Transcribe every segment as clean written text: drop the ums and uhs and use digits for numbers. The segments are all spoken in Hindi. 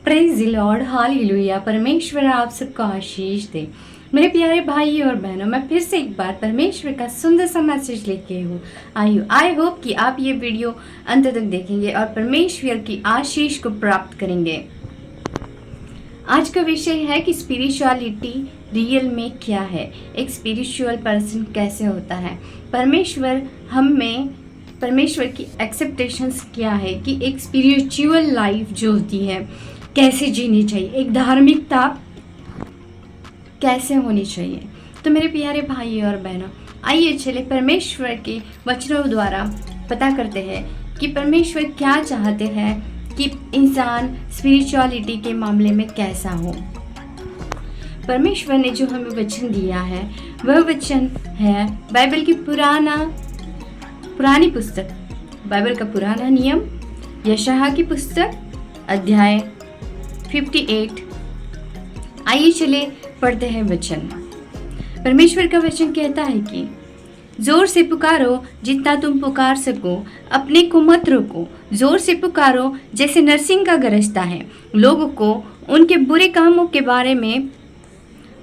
Praise the Lord, hallelujah. परमेश्वर आप सबको आशीष दे। मेरे प्यारे भाई और बहनों, मैं फिर से एक बार परमेश्वर का सुंदर सा मैसेज लेके हूँ आई होप कि आप ये वीडियो अंत तक देखेंगे और परमेश्वर की आशीष को प्राप्त करेंगे। आज का विषय है कि स्पिरिचुअलिटी रियल में क्या है, एक स्पिरिचुअल पर्सन कैसे होता है, परमेश्वर की एक्सेप्टेशंस क्या है कि एक स्पिरिचुअल लाइफ जो होती है कैसे जीनी चाहिए, एक धार्मिकता कैसे होनी चाहिए। तो मेरे प्यारे भाई और बहनों, आइए चले परमेश्वर के वचनों द्वारा पता करते हैं कि परमेश्वर क्या चाहते हैं कि इंसान स्पिरिचुअलिटी के मामले में कैसा हो। परमेश्वर ने जो हमें वचन दिया है वह वचन है बाइबल की पुरानी पुस्तक, बाइबल का पुराना नियम, यशायाह की पुस्तक अध्याय 58। आइए चले पढ़ते हैं वचन। परमेश्वर का वचन कहता है कि जोर से पुकारो जितना तुम पुकार सको, अपने को मत रोको, जोर से पुकारो जैसे नरसिंह का गरजता है। लोगों को उनके बुरे कामों के बारे में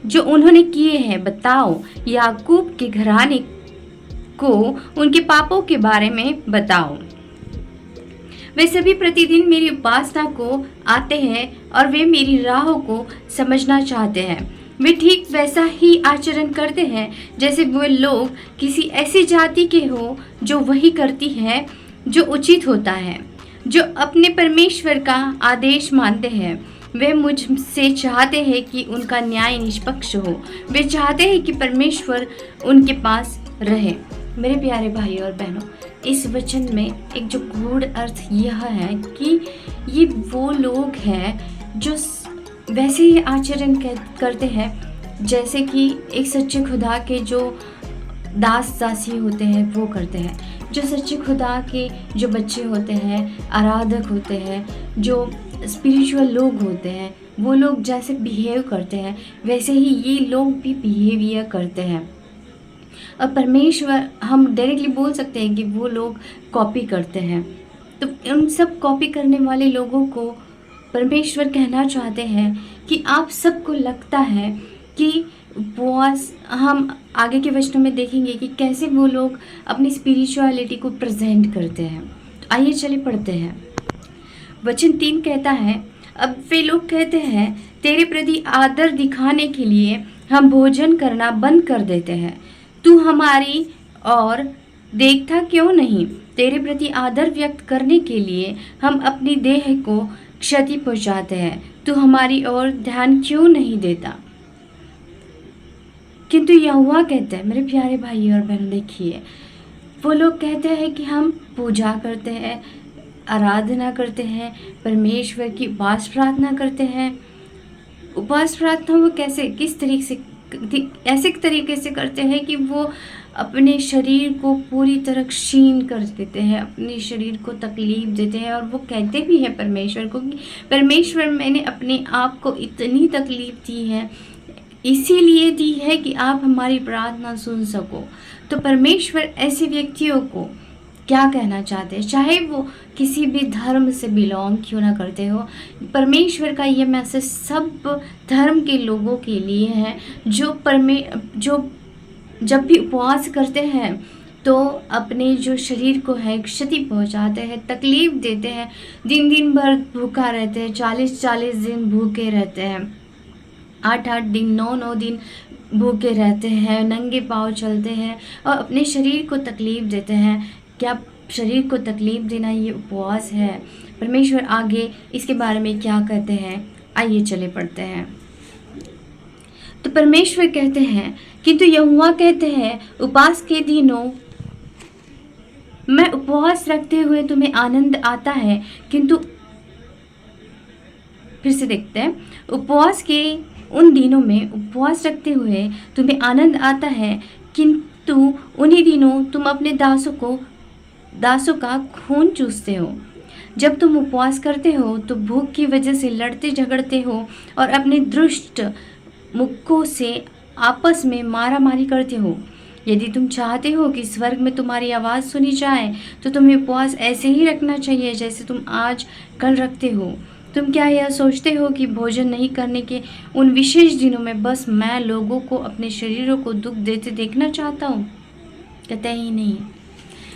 जो उन्होंने किए हैं बताओ, याकूब के घराने को उनके पापों के बारे में बताओ। वे सभी प्रतिदिन मेरी उपासना को आते हैं और वे मेरी राहों को समझना चाहते हैं। वे ठीक वैसा ही आचरण करते हैं जैसे वे लोग किसी ऐसी जाति के हो जो वही करती है जो उचित होता है, जो अपने परमेश्वर का आदेश मानते हैं। वे मुझसे चाहते हैं कि उनका न्याय निष्पक्ष हो। वे चाहते हैं कि परमेश्वर उनके पास रहे। मेरे प्यारे भाई और बहनों, इस वचन में एक जो गूढ़ अर्थ यह है कि ये वो लोग हैं जो वैसे ही आचरण करते हैं जैसे कि एक सच्चे खुदा के जो दास दासी होते हैं वो करते हैं, जो सच्चे खुदा के जो बच्चे होते हैं, आराधक होते हैं, जो स्पिरिचुअल लोग होते हैं, वो लोग जैसे बिहेव करते हैं वैसे ही ये लोग भी बिहेवियर करते हैं। और परमेश्वर, हम डायरेक्टली बोल सकते हैं कि वो लोग कॉपी करते हैं। तो उन सब कॉपी करने वाले लोगों को परमेश्वर कहना चाहते हैं कि आप सबको लगता है कि हम आगे के वचनों में देखेंगे कि कैसे वो लोग अपनी स्पिरिचुअलिटी को प्रेजेंट करते हैं। तो आइए चले पढ़ते हैं। वचन 3 कहता है, अब वे लोग कहते हैं तेरे प्रति आदर दिखाने के लिए हम भोजन करना बंद कर देते हैं। तू हमारी और देखता क्यों नहीं? तेरे प्रति आदर व्यक्त करने के लिए हम अपनी देह को क्षति पहुंचाते हैं। तू हमारी ओर ध्यान क्यों नहीं देता? किंतु यहोवा कहते हैं, मेरे प्यारे भाई और बहन, देखिए वो लोग कहते हैं कि हम पूजा करते हैं, आराधना करते हैं, परमेश्वर की उपास प्रार्थना करते हैं। उपास प्रार्थना वो कैसे, किस तरीके से, ऐसे तरीके से करते हैं कि वो अपने शरीर को पूरी तरह क्षीण कर देते हैं, अपने शरीर को तकलीफ देते हैं। और वो कहते भी हैं परमेश्वर को कि परमेश्वर, मैंने अपने आप को इतनी तकलीफ दी है, इसीलिए दी है कि आप हमारी प्रार्थना सुन सको। तो परमेश्वर ऐसे व्यक्तियों को क्या कहना चाहते हैं, चाहे वो किसी भी धर्म से बिलोंग क्यों ना करते हो। परमेश्वर का ये मैसेज सब धर्म के लोगों के लिए है जो जब भी उपवास करते हैं तो अपने जो शरीर को है क्षति पहुंचाते हैं, तकलीफ देते हैं, दिन भर भूखा रहते हैं, 40 दिन भूखे रहते हैं, 8 दिन 9 दिन भूखे रहते हैं, नंगे पाँव चलते हैं और अपने शरीर को तकलीफ देते हैं। क्या शरीर को तकलीफ देना ये उपवास है? परमेश्वर आगे इसके बारे में क्या कहते हैं, आइए चले पढ़ते हैं। तो परमेश्वर कहते हैं, किंतु यहोवा कहते हैं, उपवास के दिनों में उपवास रखते हुए तुम्हें आनंद आता है, किंतु फिर से देखते हैं, उपवास के उन दिनों में उपवास रखते हुए तुम्हें आनंद आता है, किंतु उन्हीं दिनों तुम अपने दासों का खून चूसते हो। जब तुम उपवास करते हो तो भूख की वजह से लड़ते झगड़ते हो और अपने दुष्ट मुखों से आपस में मारामारी करते हो। यदि तुम चाहते हो कि स्वर्ग में तुम्हारी आवाज़ सुनी जाए तो तुम्हें उपवास ऐसे ही रखना चाहिए जैसे तुम आज कल रखते हो। तुम क्या यह सोचते हो कि भोजन नहीं करने के उन विशेष दिनों में बस मैं लोगों को अपने शरीरों को दुख देते देखना चाहता हूँ? कतई नहीं।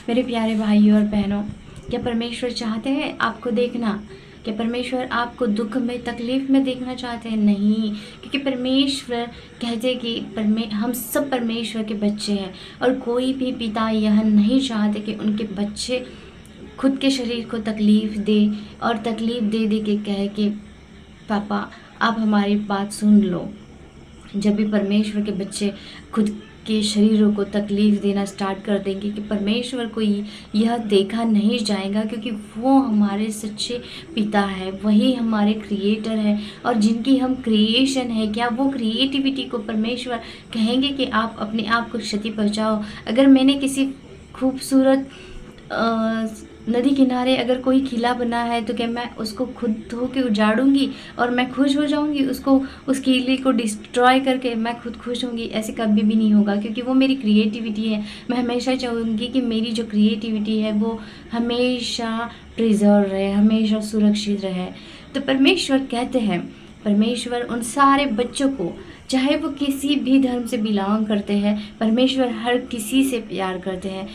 मेरे प्यारे भाइयों और बहनों, क्या परमेश्वर चाहते हैं आपको देखना? क्या परमेश्वर आपको दुख में, तकलीफ में देखना चाहते हैं? नहीं, क्योंकि परमेश्वर कहते हैं कि हम सब परमेश्वर के बच्चे हैं, और कोई भी पिता यह नहीं चाहते कि उनके बच्चे खुद के शरीर को तकलीफ़ दे, और तकलीफ़ दे दे के कहे कि पापा आप हमारी बात सुन लो। जब भी परमेश्वर के बच्चे खुद के शरीरों को तकलीफ़ देना स्टार्ट कर देंगे, कि परमेश्वर को यह देखा नहीं जाएगा, क्योंकि वो हमारे सच्चे पिता है, वही हमारे क्रिएटर है, और जिनकी हम क्रिएशन है, क्या वो क्रिएटिविटी को परमेश्वर कहेंगे कि आप अपने आप को क्षति पहुँचाओ? अगर मैंने किसी खूबसूरत नदी किनारे अगर कोई किला बना है, तो क्या मैं उसको खुद धो के उजाड़ूंगी और मैं खुश हो जाऊंगी? उस किले को डिस्ट्रॉय करके मैं खुद खुश होंगी? ऐसे कभी भी नहीं होगा, क्योंकि वो मेरी क्रिएटिविटी है। मैं हमेशा चाहूँगी कि मेरी जो क्रिएटिविटी है वो हमेशा प्रिजर्व रहे, हमेशा सुरक्षित रहे। तो परमेश्वर कहते हैं, परमेश्वर उन सारे बच्चों को, चाहे वो किसी भी धर्म से बिलोंग करते हैं, परमेश्वर हर किसी से प्यार करते हैं,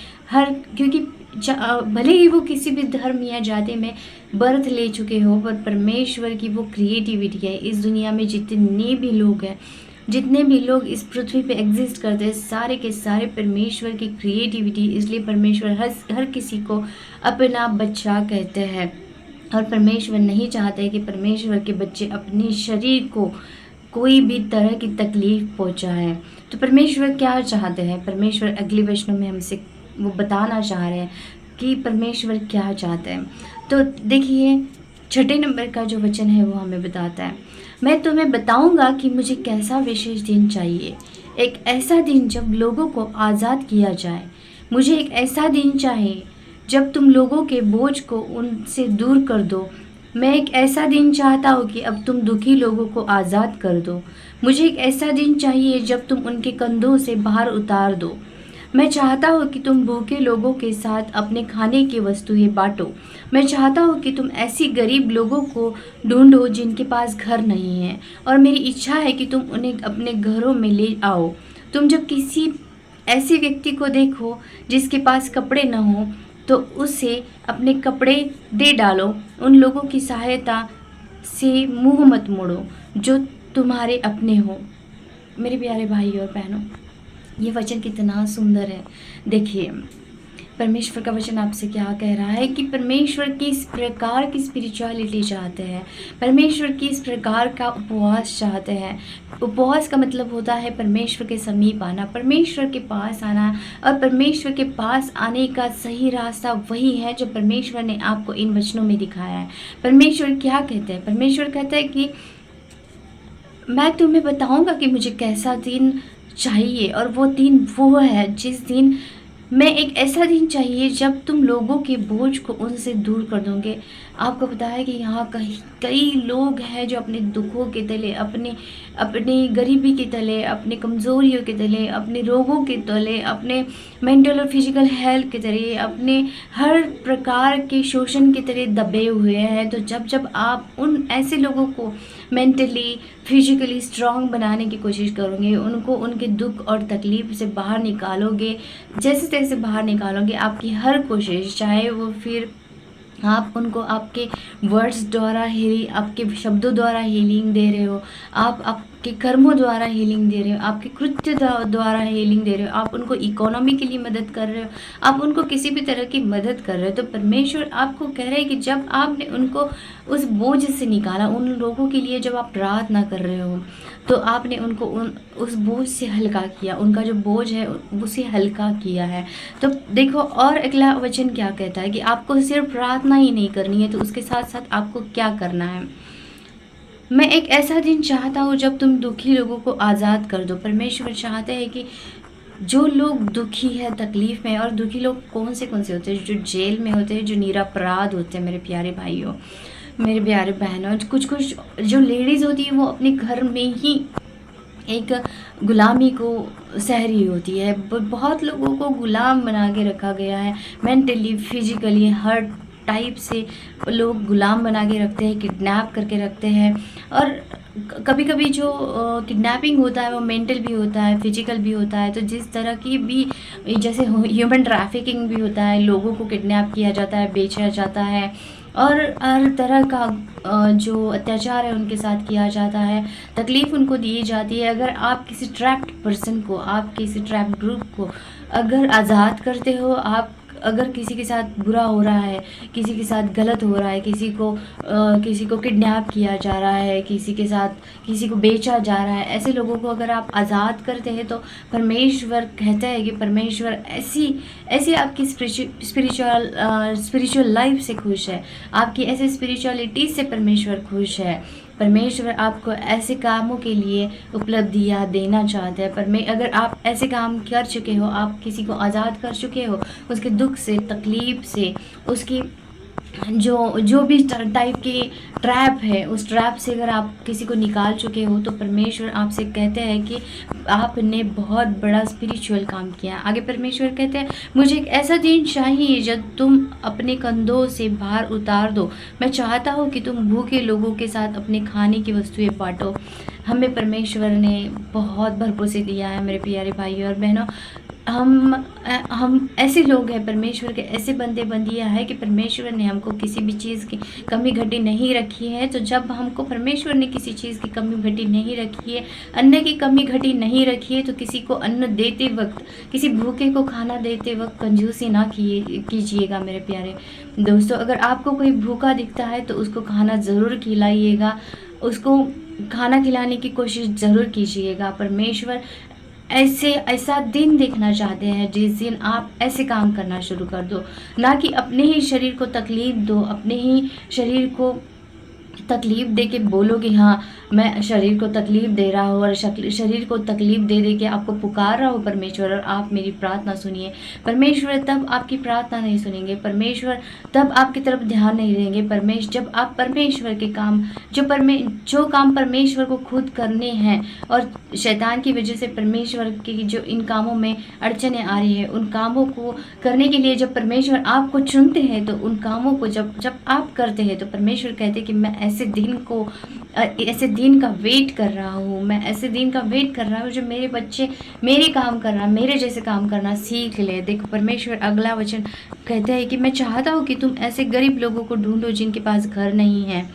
क्योंकि भले ही वो किसी भी धर्म या जाति में बर्थ ले चुके हो, पर परमेश्वर की वो क्रिएटिविटी है। इस दुनिया में जितने भी लोग हैं, जितने भी लोग इस पृथ्वी पे एग्जिस्ट करते हैं, सारे के सारे परमेश्वर की क्रिएटिविटी। इसलिए परमेश्वर हर किसी को अपना बच्चा कहते हैं, और परमेश्वर नहीं चाहते कि परमेश्वर के बच्चे अपने शरीर को कोई भी तरह की तकलीफ़ पहुंचाएं। तो परमेश्वर क्या चाहते हैं? परमेश्वर अगले वचनों में हमसे वो बताना चाह रहे हैं कि परमेश्वर क्या चाहते हैं। तो देखिए, 6 नंबर का जो वचन है वो हमें बताता है, मैं तुम्हें बताऊंगा कि मुझे कैसा विशेष दिन चाहिए, एक ऐसा दिन जब लोगों को आज़ाद किया जाए। मुझे एक ऐसा दिन चाहिए जब तुम लोगों के बोझ को उनसे दूर कर दो। मैं एक ऐसा दिन चाहता हूँ कि अब तुम दुखी लोगों को आज़ाद कर दो। मुझे एक ऐसा दिन चाहिए जब तुम उनके कंधों से बाहर उतार दो। मैं चाहता हूँ कि तुम भूखे लोगों के साथ अपने खाने की वस्तुएं बांटो। मैं चाहता हूँ कि तुम ऐसी गरीब लोगों को ढूंढो जिनके पास घर नहीं है, और मेरी इच्छा है कि तुम उन्हें अपने घरों में ले आओ। तुम जब किसी ऐसे व्यक्ति को देखो जिसके पास कपड़े न हो, तो उसे अपने कपड़े दे डालो। उन लोगों की सहायता से मुंह मत मोड़ो जो तुम्हारे अपने हो। मेरे प्यारे भाई और बहनों, ये वचन कितना सुंदर है। देखिए, परमेश्वर का वचन आपसे क्या कह रहा है कि परमेश्वर किस प्रकार की स्पिरिचुअलिटी चाहते हैं, परमेश्वर किस प्रकार का उपवास चाहते हैं। उपवास का मतलब होता है परमेश्वर के समीप आना, परमेश्वर के पास आना, और परमेश्वर के पास आने का सही रास्ता वही है जो परमेश्वर ने आपको इन वचनों में दिखाया है। परमेश्वर क्या कहते हैं? परमेश्वर कहते हैं कि मैं तुम्हें बताऊंगा कि मुझे कैसा दिन चाहिए, और वो दिन वो है जिस दिन मैं एक ऐसा दिन चाहिए जब तुम लोगों के बोझ को उनसे दूर कर दोगे। आपको पता है कि यहाँ कई लोग हैं जो अपने दुखों के तले, अपनी गरीबी के तले, अपने कमज़ोरियों के तले, अपने रोगों के तले, अपने मेंटल और फिजिकल हेल्थ के तले, अपने हर प्रकार के शोषण के तले दबे हुए हैं। तो जब आप उन ऐसे लोगों को मेंटली फिजिकली स्ट्रांग बनाने की कोशिश करोगे, उनको उनके दुख और तकलीफ से बाहर निकालोगे, जैसे तैसे बाहर निकालोगे, आपकी हर कोशिश, चाहे वो फिर आप उनको आपके वर्ड्स द्वारा आपके शब्दों द्वारा हीलिंग दे रहे हो, आप आपके कर्मों द्वारा हीलिंग दे रहे हो, आपके कृत्य द्वारा हीलिंग दे रहे हो, आप उनको इकोनॉमी के लिए मदद कर रहे हो, आप उनको किसी भी तरह की मदद कर रहे हो, तो परमेश्वर आपको कह रहे हैं कि जब आपने उनको उस बोझ से निकाला, उन लोगों के लिए जब आप प्रार्थना कर रहे हो, तो आपने उनको उस बोझ से हल्का किया, उनका जो बोझ है उसे हल्का किया है। तो देखो, और अगला वचन क्या कहता है कि आपको सिर्फ प्रार्थना ही नहीं करनी है, तो उसके साथ साथ आपको क्या करना है। मैं एक ऐसा दिन चाहता हूँ जब तुम दुखी लोगों को आज़ाद कर दो। परमेश्वर चाहते हैं कि जो लोग दुखी है, तकलीफ़ में, और दुखी लोग कौन से होते हैं? जो जेल में होते हैं, जो निरपराध होते हैं। मेरे प्यारे भाइयों, मेरे प्यारे बहनों, कुछ जो लेडीज़ होती है वो अपने घर में ही एक गुलामी को सह रही होती है। बहुत लोगों को गुलाम बना के रखा गया है, मेंटली, फिजिकली, हर टाइप से लोग गुलाम बना के रखते हैं, किडनैप करके रखते हैं। और कभी कभी जो किडनैपिंग होता है वो मेंटल भी होता है, फिजिकल भी होता है। तो जिस तरह की भी, जैसे ह्यूमन ट्रैफिकिंग भी होता है, लोगों को किडनैप किया जाता है, बेचा जाता है, और हर तरह का जो अत्याचार है उनके साथ किया जाता है, तकलीफ़ उनको दी जाती है। अगर आप किसी ट्रैप्ड पर्सन को, आप किसी ट्रैप्ड ग्रुप को अगर आज़ाद करते हो, आप अगर किसी के साथ बुरा हो रहा है, किसी के साथ गलत हो रहा है, किसी को किडनैप किया जा रहा है, किसी के साथ किसी को बेचा जा रहा है, ऐसे लोगों को अगर आप आज़ाद करते हैं तो परमेश्वर कहता है कि परमेश्वर ऐसी ऐसी आपकी स्पिरिचुअल लाइफ से खुश है, आपकी ऐसे स्पिरिचुअलिटी से परमेश्वर खुश है। परमेश्वर आपको ऐसे कामों के लिए उपलब्धियाँ देना चाहते हैं। अगर आप ऐसे काम कर चुके हो, आप किसी को आज़ाद कर चुके हो उसके दुख से, तकलीफ़ से, उसकी जो भी टाइप की ट्रैप है, उस ट्रैप से अगर आप किसी को निकाल चुके हो तो परमेश्वर आपसे कहते हैं कि आपने बहुत बड़ा स्पिरिचुअल काम किया। आगे परमेश्वर कहते हैं, मुझे एक ऐसा दिन चाहिए जब तुम अपने कंधों से भार उतार दो। मैं चाहता हूँ कि तुम भूखे लोगों के साथ अपने खाने की वस्तुएं बांटो। हमें परमेश्वर ने बहुत भरपूर से दिया है मेरे प्यारे भाई और बहनों। हम ऐसे लोग हैं, परमेश्वर के ऐसे बंदे बंदियाँ हैं कि परमेश्वर ने हमको किसी भी चीज़ की कमी घटी नहीं रखी है। तो जब हमको परमेश्वर ने किसी चीज़ की कमी घटी नहीं रखी है, अन्न की कमी घटी नहीं रखी है, तो किसी को अन्न देते वक्त, किसी भूखे को खाना देते वक्त कंजूसी ना कीजिएगा मेरे प्यारे दोस्तों। अगर आपको कोई भूखा दिखता है तो उसको खाना ज़रूर खिलाइएगा, उसको खाना खिलाने की कोशिश ज़रूर कीजिएगा। परमेश्वर ऐसा दिन देखना चाहते हैं जिस दिन आप ऐसे काम करना शुरू कर दो, ना कि अपने ही शरीर को तकलीफ़ दो, अपने ही शरीर को तकलीफ़ दे के बोलो कि हाँ मैं शरीर को तकलीफ़ दे रहा हूँ, और शरीर को तकलीफ़ दे दे के आपको पुकार रहा हूँ परमेश्वर, और आप मेरी प्रार्थना सुनिए। परमेश्वर तब आपकी प्रार्थना नहीं सुनेंगे, परमेश्वर तब आपकी तरफ ध्यान नहीं देंगे। जब आप परमेश्वर के काम, जो काम परमेश्वर को खुद करने हैं, और शैतान की वजह से परमेश्वर की जो इन कामों में अड़चनें आ रही है, उन कामों को करने के लिए जब परमेश्वर आपको चुनते हैं, तो उन कामों को जब आप करते हैं तो परमेश्वर कहते हैं कि मैं ऐसे दिन का वेट कर रहा हूँ, मैं ऐसे दिन का वेट कर रहा हूँ जो मेरे बच्चे मेरे काम करना, मेरे जैसे काम करना सीख ले। देखो परमेश्वर अगला वचन कहते हैं कि मैं चाहता हूँ कि तुम ऐसे गरीब लोगों को ढूंढो जिनके पास घर नहीं है,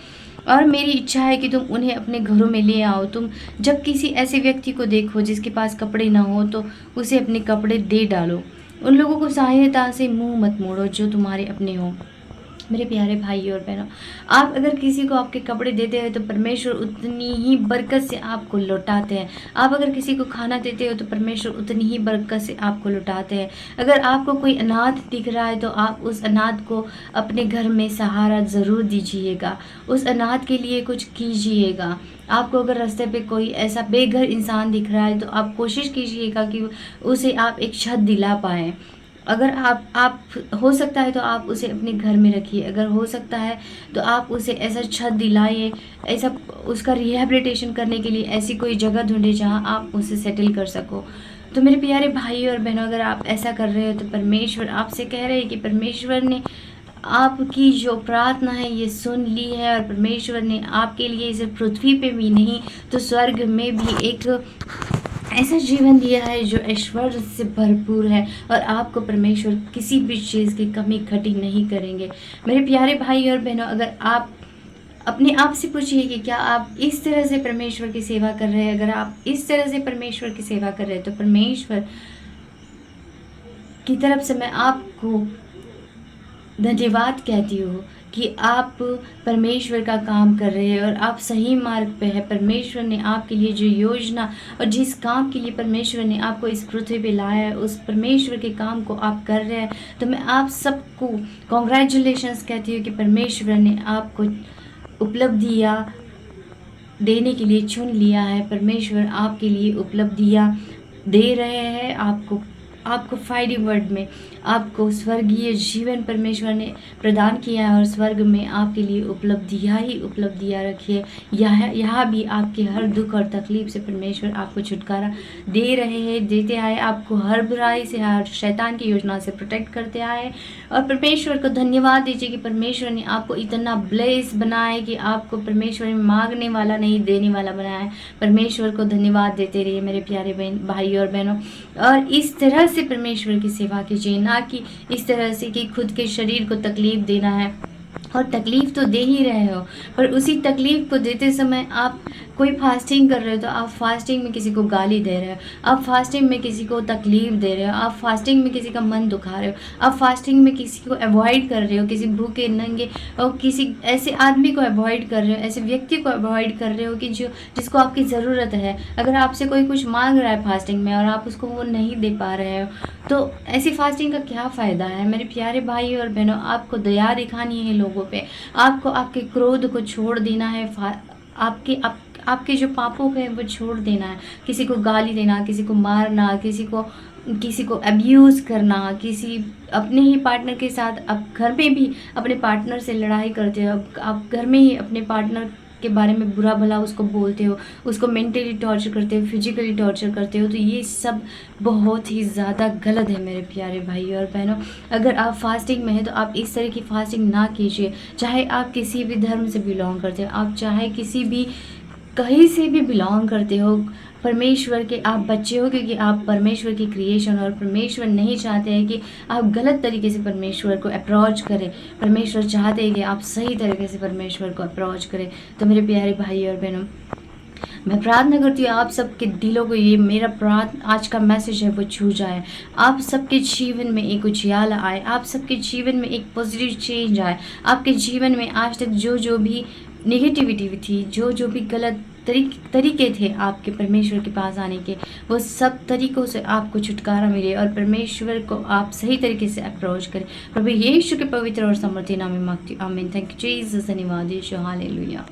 और मेरी इच्छा है कि तुम उन्हें अपने घरों में ले आओ। तुम जब किसी ऐसे व्यक्ति को देखो जिसके पास कपड़े ना हो तो उसे अपने कपड़े दे डालो। उन लोगों को सहायता से मुंह मत मोड़ो जो तुम्हारे अपने हो। मेरे प्यारे भाई और बहनों, आप अगर किसी को आपके कपड़े देते हैं तो परमेश्वर उतनी ही बरकत से आपको लौटाते हैं। आप अगर किसी को खाना देते हो तो परमेश्वर उतनी ही बरकत से आपको लौटाते हैं। अगर आपको कोई अनाथ दिख रहा है तो आप उस अनाथ को अपने घर में सहारा ज़रूर दीजिएगा, उस अनाथ के लिए कुछ कीजिएगा। आपको अगर रास्ते पे कोई ऐसा बेघर इंसान दिख रहा है तो आप कोशिश कीजिएगा कि उसे आप एक छत दिला पाएँ। अगर आप हो सकता है तो आप उसे अपने घर में रखिए, अगर हो सकता है तो आप उसे ऐसा छत दिलाइए, ऐसा उसका रिहैबिलिटेशन करने के लिए ऐसी कोई जगह ढूंढे जहां आप उसे सेटल कर सको। तो मेरे प्यारे भाई और बहनों, अगर आप ऐसा कर रहे हो तो परमेश्वर आपसे कह रहे हैं कि परमेश्वर ने आपकी जो प्रार्थना है ये सुन ली है, और परमेश्वर ने आपके लिए सिर्फ पृथ्वी पे भी नहीं तो स्वर्ग में भी एक ऐसा जीवन दिया है जो ऐश्वर्य से भरपूर है, और आपको परमेश्वर किसी भी चीज़ की कमी घटी नहीं करेंगे। मेरे प्यारे भाई और बहनों, अगर आप अपने आप से पूछिए कि क्या आप इस तरह से परमेश्वर की सेवा कर रहे हैं। अगर आप इस तरह से परमेश्वर की सेवा कर रहे हैं तो परमेश्वर की तरफ से मैं आपको धन्यवाद कहती हूँ कि आप परमेश्वर का काम कर रहे हैं और आप सही मार्ग पे हैं। परमेश्वर ने आपके लिए जो योजना और जिस काम के लिए परमेश्वर ने आपको इस पृथ्वी पे लाया है, उस परमेश्वर के काम को आप कर रहे हैं। तो मैं आप सबको कॉन्ग्रेचुलेशंस कहती हूँ कि परमेश्वर ने आपको उपलब्धियाँ देने के लिए चुन लिया है। परमेश्वर आपके लिए उपलब्धियाँ दे रहे हैं, आपको फाइनल वर्ड में आपको स्वर्गीय जीवन परमेश्वर ने प्रदान किया है और स्वर्ग में आपके लिए उपलब्धियाँ ही उपलब्धियाँ रखी है। यहाँ भी आपके हर दुख और तकलीफ से परमेश्वर आपको छुटकारा दे रहे हैं, देते आए, आपको हर बुराई से, हर शैतान की योजना से प्रोटेक्ट करते आए। और परमेश्वर को धन्यवाद दीजिए कि परमेश्वर ने आपको इतना ब्लेस बनाया है कि आपको परमेश्वर में मांगने वाला नहीं देने वाला बनाया है। परमेश्वर को धन्यवाद देते रहिए मेरे प्यारे भाई और बहनों, और इस तरह से परमेश्वर की सेवा कीजिए, ना कि इस तरह से कि खुद के शरीर को तकलीफ देना है। और तकलीफ़ तो दे ही रहे हो, पर उसी तकलीफ़ को देते समय आप कोई फास्टिंग कर रहे हो तो आप फास्टिंग में किसी को गाली दे रहे हो, आप फास्टिंग में किसी को तकलीफ़ दे रहे हो, आप फास्टिंग में किसी का मन दुखा रहे हो, आप फास्टिंग में किसी को अवॉइड कर रहे हो, किसी भूखे नंगे और किसी ऐसे आदमी को अवॉइड कर रहे हो, ऐसे व्यक्ति को अवॉइड कर रहे हो कि जिसको आपकी ज़रूरत है। अगर आपसे कोई कुछ मांग रहा है फास्टिंग में और आप उसको वो नहीं दे पा रहे हो, तो ऐसी फास्टिंग का क्या फ़ायदा है। मेरे प्यारे भाई और बहनों, आपको दया दिखानी है लोगों पे, आपको आपके क्रोध को छोड़ देना है, आपके जो पापों हैं वो छोड़ देना है। किसी को गाली देना, किसी को मारना, किसी को अब्यूज़ करना, अपने ही पार्टनर के साथ, आप घर में भी अपने पार्टनर से लड़ाई करते हो, आप घर में ही अपने पार्टनर के बारे में बुरा भला उसको बोलते हो, उसको मेंटली टॉर्चर करते हो, फिजिकली टॉर्चर करते हो, तो ये सब बहुत ही ज़्यादा गलत है मेरे प्यारे भाई और बहनों। अगर आप फास्टिंग में हैं तो आप इस तरह की फास्टिंग ना कीजिए। चाहे आप किसी भी धर्म से बिलोंग करते हो, आप चाहे कहीं से भी बिलोंग करते हो, परमेश्वर के आप बच्चे हो, क्योंकि आप परमेश्वर की क्रिएशन, और परमेश्वर नहीं चाहते हैं कि आप गलत तरीके से परमेश्वर को अप्रोच करें। परमेश्वर चाहते हैं कि आप सही तरीके से परमेश्वर को अप्रोच करें। तो मेरे प्यारे भाई और बहनों, मैं प्रार्थना करती हूँ आप सबके दिलों को ये मेरा आज का मैसेज है वो छू जाए, आप सबके जीवन में एक उजियाला आए, आप सबके जीवन में एक पॉजिटिव चेंज आए। आपके जीवन में आज तक जो भी नेगेटिविटी थी, जो भी गलत तरीके थे आपके परमेश्वर के पास आने के, वो सब तरीकों से आपको छुटकारा मिले और परमेश्वर को आप सही तरीके से अप्रोच करें। प्रभु यीशु के पवित्र और समर्थी नाम में मांगती हूँ, आमीन। थैंक यू जीसस, धन्यवाद यीशु, हालेलुया।